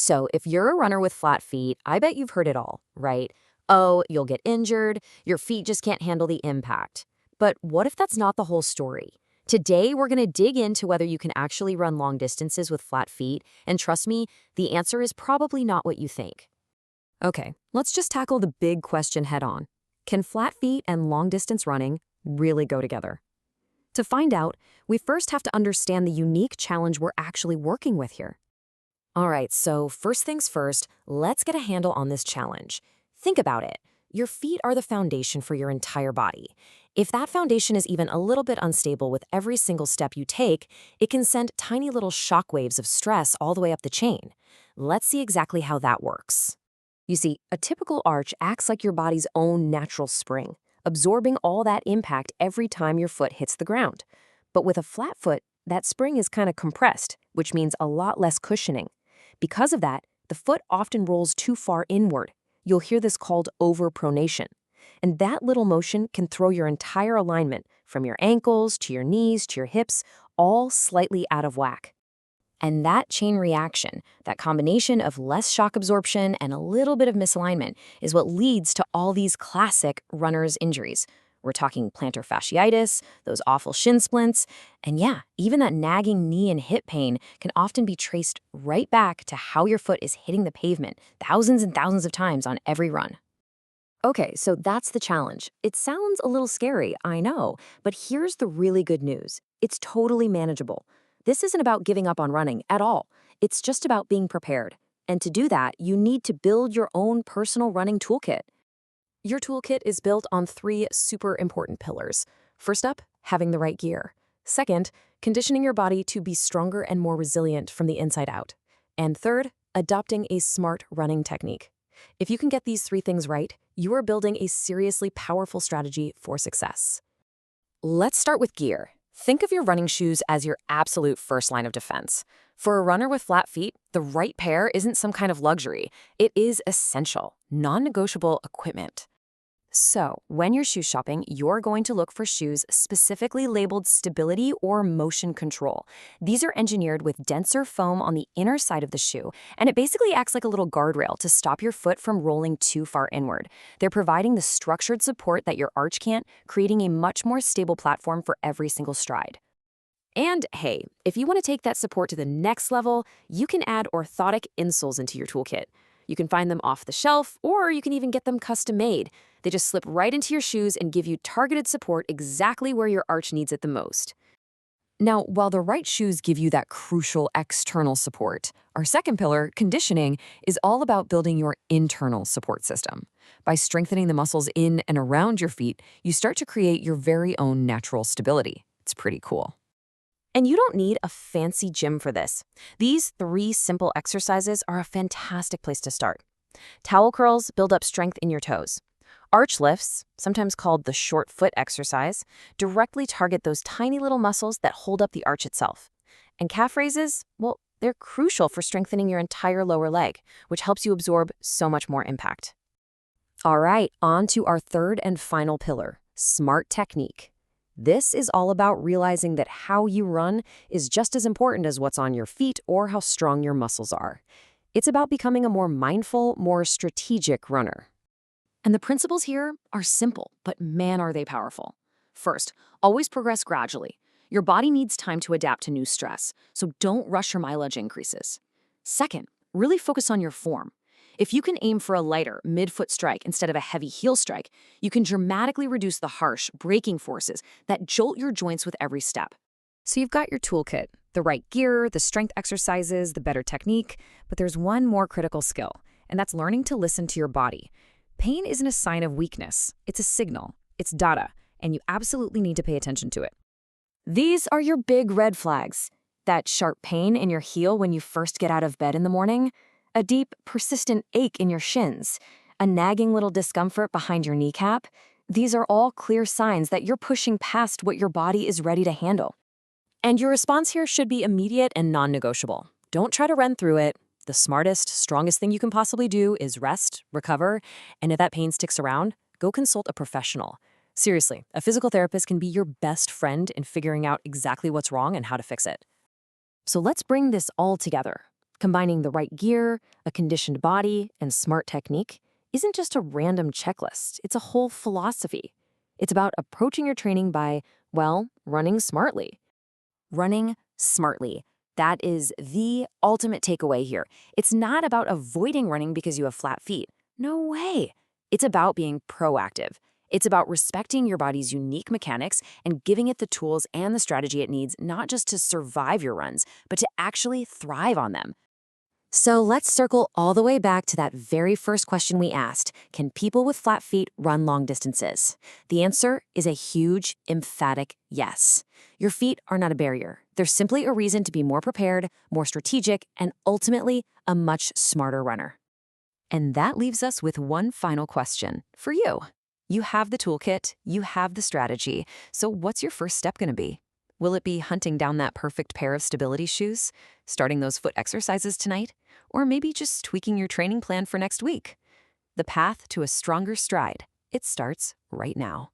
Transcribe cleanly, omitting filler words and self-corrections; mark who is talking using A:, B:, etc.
A: So, if you're a runner with flat feet, I bet you've heard it all, right? Oh, you'll get injured, your feet just can't handle the impact. But what if that's not the whole story? Today, we're going to dig into whether you can actually run long distances with flat feet, and trust me, the answer is probably not what you think. Okay, let's just tackle the big question head on. Can flat feet and long distance running really go together? To find out, we first have to understand the unique challenge we're actually working with here. All right, so first things first, let's get a handle on this challenge. Think about it. Your feet are the foundation for your entire body. If that foundation is even a little bit unstable with every single step you take, it can send tiny little shock waves of stress all the way up the chain. Let's see exactly how that works. You see, a typical arch acts like your body's own natural spring, absorbing all that impact every time your foot hits the ground. But with a flat foot, that spring is kind of compressed, which means a lot less cushioning. Because of that, the foot often rolls too far inward. You'll hear this called overpronation. And that little motion can throw your entire alignment, from your ankles to your knees to your hips, all slightly out of whack. And that chain reaction, that combination of less shock absorption and a little bit of misalignment, is what leads to all these classic runner's injuries. We're talking plantar fasciitis, those awful shin splints, and yeah, even that nagging knee and hip pain can often be traced right back to how your foot is hitting the pavement thousands and thousands of times on every run. Okay, so that's the challenge. It sounds a little scary, I know, but here's the really good news. It's totally manageable. This isn't about giving up on running at all. It's just about being prepared. And to do that, you need to build your own personal running toolkit. Your toolkit is built on three super important pillars. First up, having the right gear. Second, conditioning your body to be stronger and more resilient from the inside out. And third, adopting a smart running technique. If you can get these three things right, you are building a seriously powerful strategy for success. Let's start with gear. Think of your running shoes as your absolute first line of defense. For a runner with flat feet, the right pair isn't some kind of luxury. It is essential, non-negotiable equipment. So, when you're shoe shopping, you're going to look for shoes specifically labeled stability or motion control. These are engineered with denser foam on the inner side of the shoe, and it basically acts like a little guardrail to stop your foot from rolling too far inward. They're providing the structured support that your arch can't, creating a much more stable platform for every single stride. And hey, if you want to take that support to the next level, you can add orthotic insoles into your toolkit. You can find them off the shelf, or you can even get them custom made. They just slip right into your shoes and give you targeted support exactly where your arch needs it the most. Now, while the right shoes give you that crucial external support, our second pillar, conditioning, is all about building your internal support system. By strengthening the muscles in and around your feet, you start to create your very own natural stability. It's pretty cool. And you don't need a fancy gym for this. These three simple exercises are a fantastic place to start. Towel curls build up strength in your toes. Arch lifts, sometimes called the short foot exercise, directly target those tiny little muscles that hold up the arch itself. And calf raises, well, they're crucial for strengthening your entire lower leg, which helps you absorb so much more impact. All right, on to our third and final pillar, smart technique. This is all about realizing that how you run is just as important as what's on your feet or how strong your muscles are. It's about becoming a more mindful, more strategic runner. And the principles here are simple, but man, are they powerful. First, always progress gradually. Your body needs time to adapt to new stress, so don't rush your mileage increases. Second, really focus on your form. If you can aim for a lighter mid-foot strike instead of a heavy heel strike, you can dramatically reduce the harsh, braking forces that jolt your joints with every step. So you've got your toolkit, the right gear, the strength exercises, the better technique, but there's one more critical skill, and that's learning to listen to your body. Pain isn't a sign of weakness, it's a signal, it's data, and you absolutely need to pay attention to it. These are your big red flags. That sharp pain in your heel when you first get out of bed in the morning, a deep, persistent ache in your shins, a nagging little discomfort behind your kneecap. These are all clear signs that you're pushing past what your body is ready to handle. And your response here should be immediate and non-negotiable. Don't try to run through it. The smartest, strongest thing you can possibly do is rest, recover, and if that pain sticks around, go consult a professional. Seriously, a physical therapist can be your best friend in figuring out exactly what's wrong and how to fix it. So let's bring this all together. Combining the right gear, a conditioned body, and smart technique isn't just a random checklist, it's a whole philosophy. It's about approaching your training by, well, running smartly. Running smartly. That is the ultimate takeaway here. It's not about avoiding running because you have flat feet. No way. It's about being proactive. It's about respecting your body's unique mechanics and giving it the tools and the strategy it needs not just to survive your runs, but to actually thrive on them. So let's circle all the way back to that very first question we asked. Can people with flat feet run long distances? The answer is a huge, emphatic yes. Your feet are not a barrier. They're simply a reason to be more prepared, more strategic, and ultimately a much smarter runner. And that leaves us with one final question for you. You have the toolkit, you have the strategy, so what's your first step going to be? Will it be hunting down that perfect pair of stability shoes, starting those foot exercises tonight, or maybe just tweaking your training plan for next week? The path to a stronger stride, it starts right now.